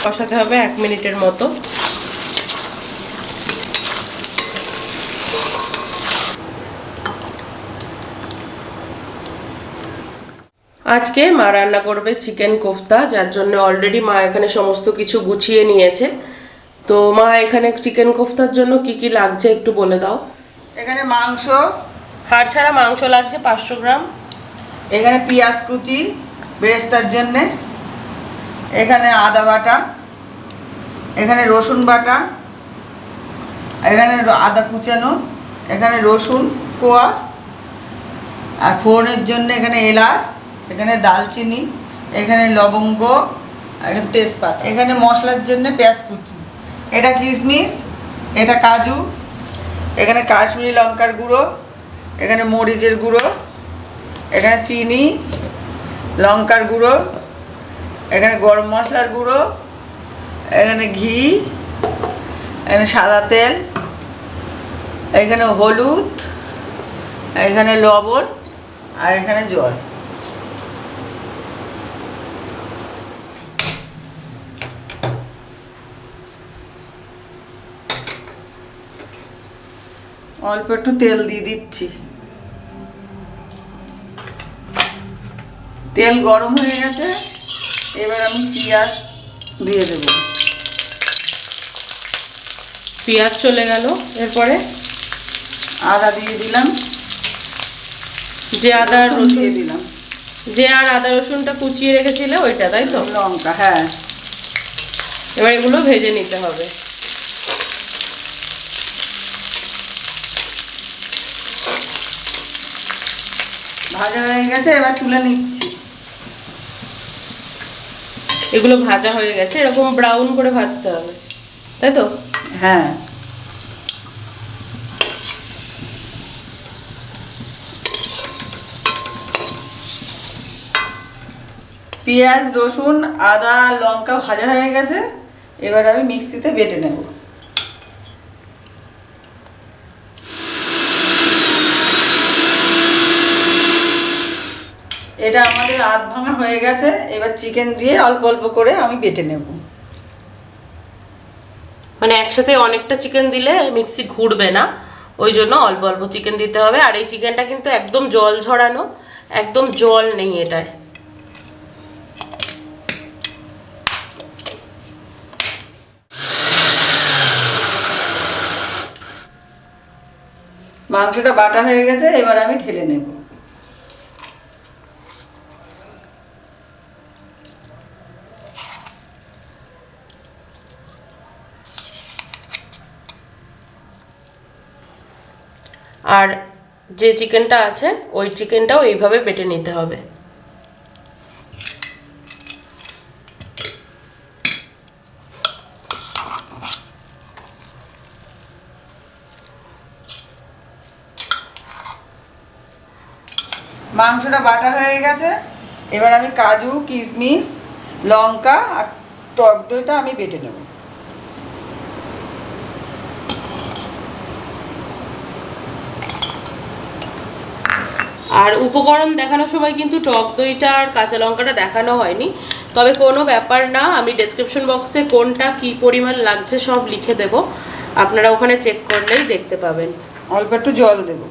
কষাতে হবে 1 মিনিটের মতো। আজকে মা রান্না করবে চিকেন কোফতা, যার জন্য অলরেডি মা এখানে সমস্ত কিছু গুছিয়ে নিয়েছে। তো মা এখানে চিকেন কোফতার জন্য কি কি লাগছে একটু বলে দাও। এখানে মাংস, হাড় ছাড়া মাংস লাগছে 500 গ্রাম। এখানে পেঁয়াজ কুচি বেরেস্তার জন্যে, এখানে আদা বাটা, এখানে রসুন বাটা, এখানে আদা কুচানো, এখানে রসুন কোয়া, আর ফোড়নের জন্য এখানে এলাচ, এখানে দালচিনি, এখানে লবঙ্গ, এখানে তেজপাতা, এখানে মশলার জন্য পেঁয়াজ কুচি, এটা কিশমিশ, এটা কাজু, এখানে কাশ্মীরি লঙ্কার গুঁড়ো, এখানে মরিচের গুঁড়ো, এখানে চিনি, লঙ্কার গুঁড়ো, এখানে গরম মশলার গুঁড়ো, এখানে ঘি, এখানে সাদা তেল, এখানে হলুদ, এখানে লবণ, আর এখানে জল। অল্প একটু তেল দিয়ে দিচ্ছি। তেল গরম হয়ে গেছে, এবার আমি পেঁয়াজ দিয়ে দেব। পেঁয়াজ চলে গেল, এরপরে আদা দিয়ে দিলাম, যে আদা রসুন দিয়ে দিলাম, যে আর আদা রসুনটা কুচিয়ে রেখেছিলে ওইটা, তাই তো? লঙ্কা, হ্যাঁ। এবার এগুলো ভেজে নিতে হবে। ভাজা হয়ে গেছে, এবার তুলে নিচ্ছি। এগুলো ভাজা হয়ে গেছে, এরকম ব্রাউন করে ভাজতে হবে, তাই তো? হ্যাঁ। পেঁয়াজ, রসুন, আদা, লঙ্কা ভাজা হয়ে গেছে, এবার আমি মিক্সিতে বেটে নেব। এটা আমাদের আধ ভাঙা হয়ে গেছে, এবার চিকেন দিয়ে অল্প অল্প করে আমি বেটে নেব। মানে একসাথে অনেকটা চিকেন দিলে মিক্সি ঘুরবে না, ওই জন্য অল্প অল্প চিকেন দিতে হবে। আর এই চিকেনটা কিন্তু একদম জল ঝরানো, একদম জল নেই এটায়। মাংসটা বাটা হয়ে গেছে, এবার আমি ঢেলে নেব। আর যে চিকেনটা আছে ওই চিকেনটাও এইভাবে বেটে নিতে হবে। মাংসটা বাটা হয়ে গেছে, এবার আমি কাজু, কিশমিশ, লঙ্কা আর টক দইটা আমি বেটে নেব। আর উপকরণ দেখানোর সময় কিন্তু টক দইটা আর কাঁচা লঙ্কাটা দেখানো হয়নি, তবে কোনো ব্যাপার না, আমি ডেসক্রিপশন বক্সে কোনটা কি পরিমাণ লাগছে সব লিখে দেব, আপনারা ওখানে চেক করলেই দেখতে পাবেন। অল্প একটু জল দেব।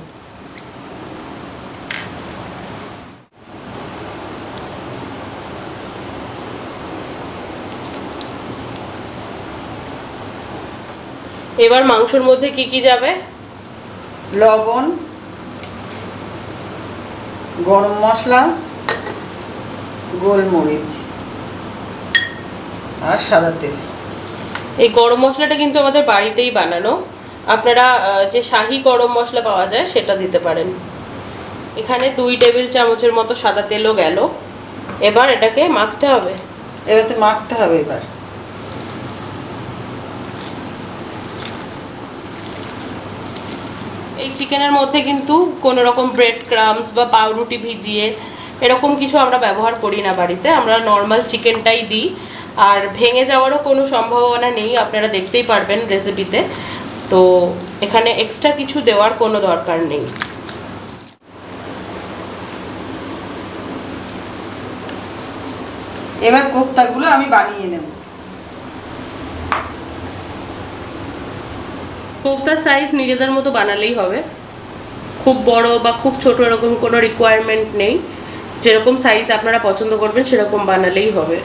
এবার মাংসের মধ্যে কি কি যাবে? লবণ, গরম মশলা, গোলমরিচ আর সাদা তেল। এই গরম মশলাটা কিন্তু আমাদের বাড়িতেই বানানো, আপনারা যে শাহি গরম মশলা পাওয়া যায় সেটা দিতে পারেন। এখানে 2 টেবিল চামচের মতো সাদা তেলও গেল। এবার এটাকে মাখতে হবে। এবার তো মাখতে হবে। এবার এই চিকেনের মধ্যে কিন্তু কোনো রকম ব্রেড ক্রামস বা পাউরুটি ভিজিয়ে এরকম কিছু আমরা ব্যবহার করি না বাড়িতে, আমরা নর্মাল চিকেনটাই দিই। আর ভেঙে যাওয়ারও কোনো সম্ভাবনা নেই, আপনারা দেখতেই পারবেন রেসিপিতে। তো এখানে এক্সট্রা কিছু দেওয়ার কোনো দরকার নেই। এবার কোফতাগুলো আমি বানিয়ে নেব। কোফতার সাইজ নিজেদের মতো বানালেই হবে, খুব বড় বা খুব ছোট এরকম কোনো রিকোয়ারমেন্ট নেই, যেরকম সাইজ আপনারা পছন্দ করবেন সেরকম বানালেই হবে।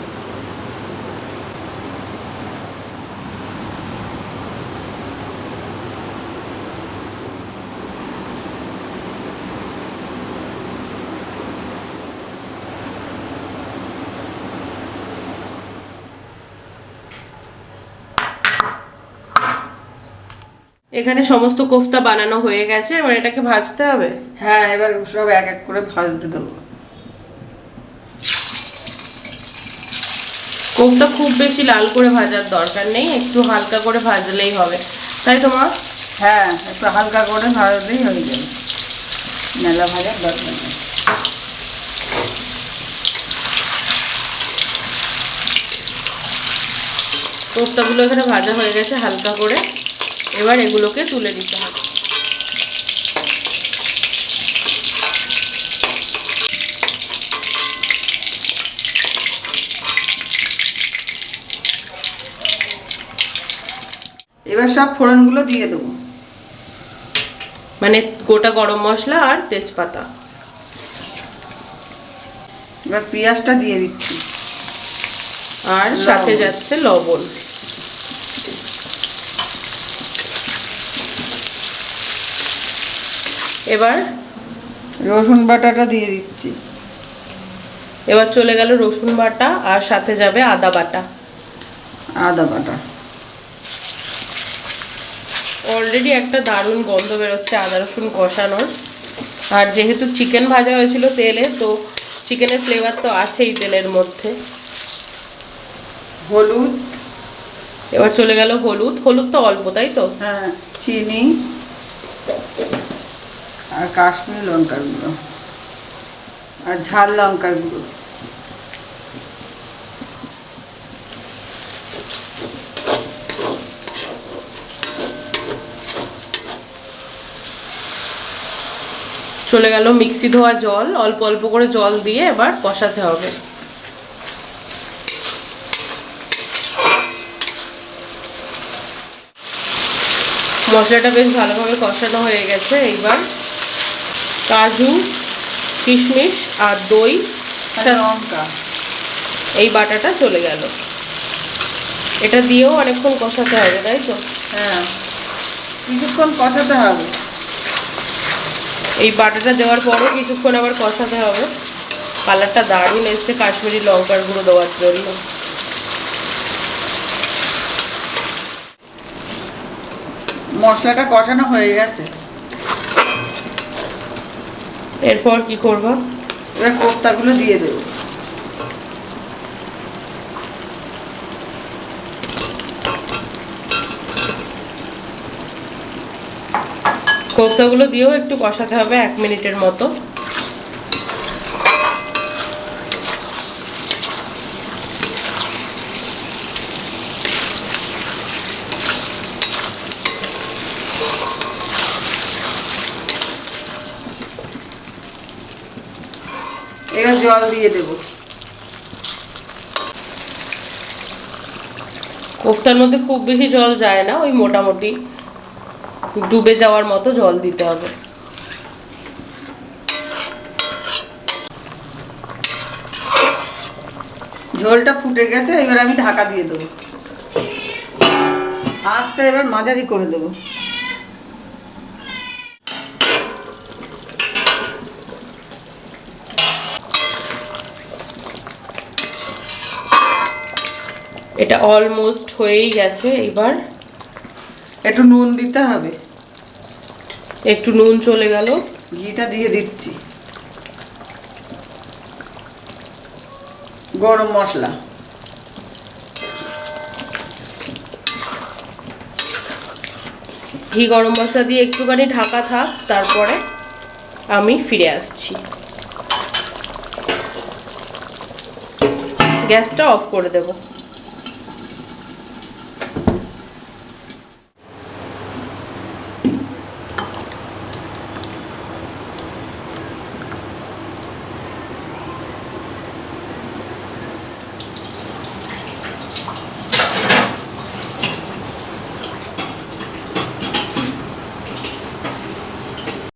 এখানে সমস্ত কোফতা বানানো হয়ে গেছে, এবার এটাকে ভাজতে হবে। হ্যাঁ, এবার সব এক এক করে ভাজতে দেবো। কোফতা খুব বেশি লাল করে ভাজার দরকার নেই, একটু হালকা করে ভাজলেই হবে, তাই তো মা? হ্যাঁ, একটু হালকা করে ভাজলেই হয়ে যাবে, মেলা ভাজার দরকার নেই। কোফতাগুলো এখানে ভাজা হয়ে গেছে হালকা করে, এবার এগুলোকে তুলে দিতে হবে। এবার সব ফোড়নগুলো দিয়ে দেবো, মানে গোটা গরম মশলা আর তেজপাতা। এবার পেঁয়াজটা দিয়ে দিচ্ছি, আর সাথে যাচ্ছে লবণ। এবার রসুন বাটাটা দিয়ে দিচ্ছি। এবার চলে গেল রসুন বাটা, আর সাথে যাবে আদা বাটা। আদা বাটা অলরেডি একটা দারুণ গন্ধ বেরোচ্ছে আদা রসুন কষানোর, আর যেহেতু চিকেন ভাজা হয়েছিল তেলে, তো চিকেনের ফ্লেভার তো আছেই তেলের মধ্যে। হলুদ, এবার চলে গেল হলুদ। হলুদ তো অল্প, তাই তো? হ্যাঁ, চিনি আর কাশ্মীরি লঙ্কার গুঁড়ো আর ঝাল লঙ্কার গুঁড়ো। চলে গেল মিক্সি ধোয়া জল, অল্প অল্প করে জল দিয়ে এবার কষাতে হবে। মশলাটা বেশ ভালোভাবে কষানো হয়ে গেছে। এইবার কাজু, কিশমিশ আর দই, লঙ্কা, এই বাটাটা চলে গেল। এটা দিয়েও অনেকক্ষণ কষাতে হবে, তাই তো? হ্যাঁ, কিছুক্ষণ কষাতে হবে। এই বাটাটা দেওয়ার পরও কিছুক্ষণ আবার কষাতে হবে। কালারটা দারুণ এসছে কাশ্মীরি লঙ্কার গুঁড়ো দেওয়ার জন্য। মশলাটা কষানো হয়ে গেছে, এরপর কি করব? এবার কোফতাগুলো দিয়ে দেবো। কোফতাগুলো দিয়েও একটু কষাতে হবে 1 মিনিটের মতো। এবার জল দিয়ে দেবো। কোফতার মধ্যে খুব বেশি জল যায় না, ওই মোটামুটি ডুবে যাওয়ার মতো জল দিতে হবে। ঝোলটা ফুটে গেছে, এবার আমি ঢাকা দিয়ে দেবো। আঁচটা এবার মাঝারি করে দেবো। এটা অলমোস্ট হয়েই গেছে। এবার একটু নুন দিতে হবে, একটু নুন চলে গেল। ঘিটা দিয়ে দিচ্ছি, গরম মশলা, ঘি গরম মশলা দিয়ে একটুখানি ঢাকা থাক, তারপরে আমি ফিরে আসছি। গ্যাসটা অফ করে দেবো।